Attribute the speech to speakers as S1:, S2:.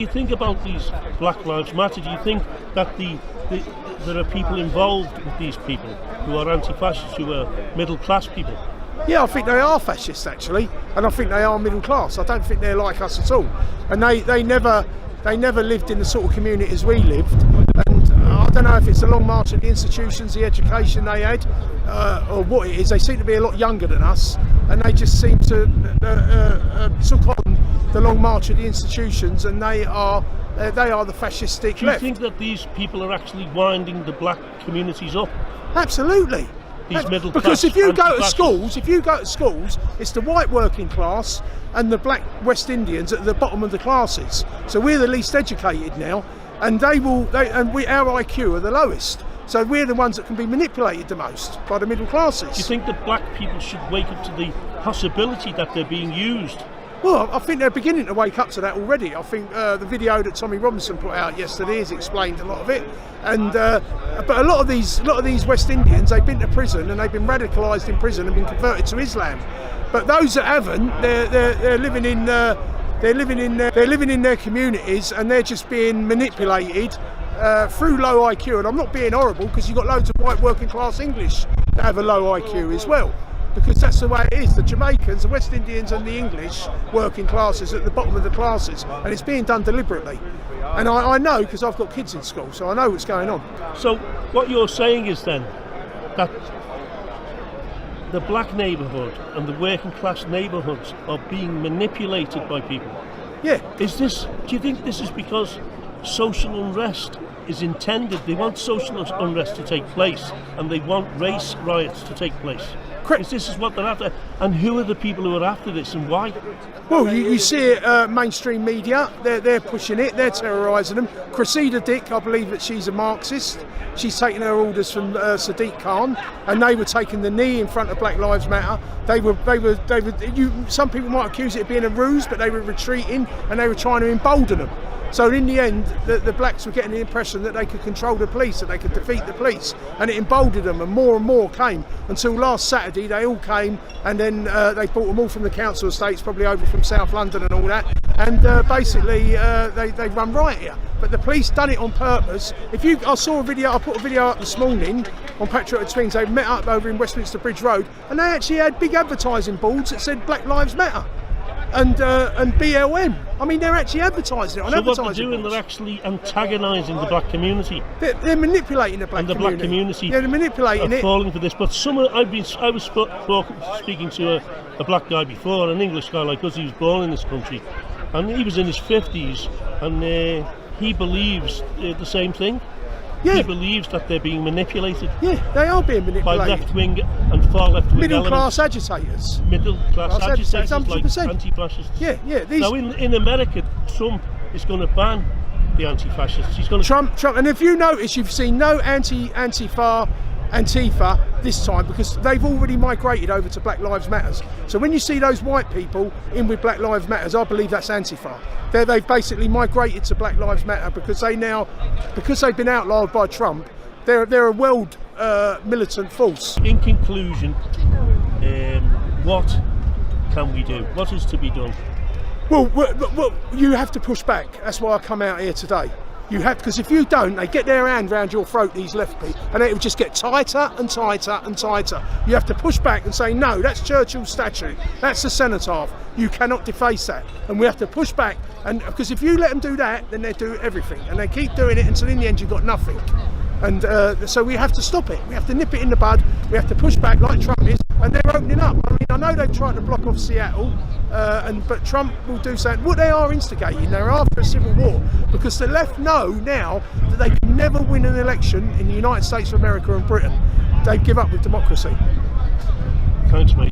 S1: Do you think about these Black Lives Matter? Do you think that there are people involved with these people who are anti-fascists, who are middle-class people?
S2: Yeah, I think they are fascists actually, and I think they are middle class. I don't think they're like us at all, and they never lived in the sort of communities we lived. And I don't know if it's the long march of the institutions, the education they had, or what it is. They seem to be a lot younger than us, and they just seem to took on the long march of the institutions, and they are the fascistic
S1: Do you
S2: left.
S1: think that these people are actually winding the black communities up?
S2: Absolutely.
S1: These middle
S2: Because
S1: class
S2: if you go to
S1: anti-fascists?
S2: schools, it's the white working class and the black West Indians at the bottom of the classes. So we're the least educated now, and our IQ are the lowest. So we're the ones that can be manipulated the most by the middle classes.
S1: Do you think that black people should wake up to the possibility that they're being used?
S2: Well, I think they're beginning to wake up to that already. I think the video that Tommy Robinson put out yesterday has explained a lot of it. And but a lot of these West Indians, they've been to prison and they've been radicalised in prison and been converted to Islam. But those that haven't, they're living in their communities, and they're just being manipulated through low IQ. And I'm not being horrible, because you've got loads of white working class English that have a low IQ as well. Because that's the way it is. The Jamaicans, the West Indians and the English working classes at the bottom of the classes, and it's being done deliberately. And I know, because I've got kids in school, so I know what's going on.
S1: So what you're saying is then that the black neighbourhood and the working class neighbourhoods are being manipulated by people?
S2: Yeah.
S1: Do you think this is because social unrest is intended? They want social unrest to take place, and they want race riots to take place.
S2: Correct.
S1: This is what they're after. And who are the people who are after this, and why?
S2: Well, you see it, mainstream media, they're pushing it, they're terrorising them. Cressida Dick, I believe that she's a Marxist. She's taking her orders from Sadiq Khan, and they were taking the knee in front of Black Lives Matter. Some people might accuse it of being a ruse, but they were retreating and they were trying to embolden them. So in the end, the blacks were getting the impression that they could control the police, that they could defeat the police, and it emboldened them, and more came, until last Saturday they all came, and then they brought them all from the council estates, probably over from South London and all that, and basically they run riot here. But the police done it on purpose. I saw a video, I put a video up this morning on Patriotic Twins. They met up over in Westminster Bridge Road, and they actually had big advertising boards that said Black Lives Matter and BLM. I mean, they're actually advertising it on advertising boards.
S1: So what they're doing, they're actually antagonising the black community.
S2: They're manipulating the black community.
S1: And the black community,
S2: yeah, they're manipulating it.
S1: Falling for this. But I was speaking to a black guy before, an English guy like us. He was born in this country, and he was in his 50s, and he believes the same thing. Yeah. He believes that they're being manipulated.
S2: Yeah, they are being manipulated.
S1: By left-wing and far left-wing
S2: middle-class agitators.
S1: Middle-class agitators
S2: 100%.
S1: like anti-fascists.
S2: Yeah.
S1: Now, in America, Trump is going to ban the anti-fascists. He's going to...
S2: Trump. And if you notice, you've seen no Antifa this time, because they've already migrated over to Black Lives Matters. So when you see those white people in with Black Lives Matters, I believe that's Antifa. They've basically migrated to Black Lives Matter because they've been outlawed by Trump. They're a world militant force.
S1: In conclusion, what can we do? What is to be done?
S2: Well, you have to push back. That's why I come out here today. You have, because if you don't, they get their hand round your throat, these left people, and it will just get tighter and tighter and tighter. You have to push back and say, no, that's Churchill's statue, that's the cenotaph, you cannot deface that. And we have to push back, and because if you let them do that, then they do everything, and they keep doing it until in the end you've got nothing. And so we have to stop it. We have to nip it in the bud. We have to push back like Trump is, and they're opening up. I mean, I know they've tried to block off Seattle, but Trump will do something. What they are instigating, they're after a civil war, because the left know now that they can never win an election in the United States of America and Britain. They give up with democracy.
S1: Thanks, mate.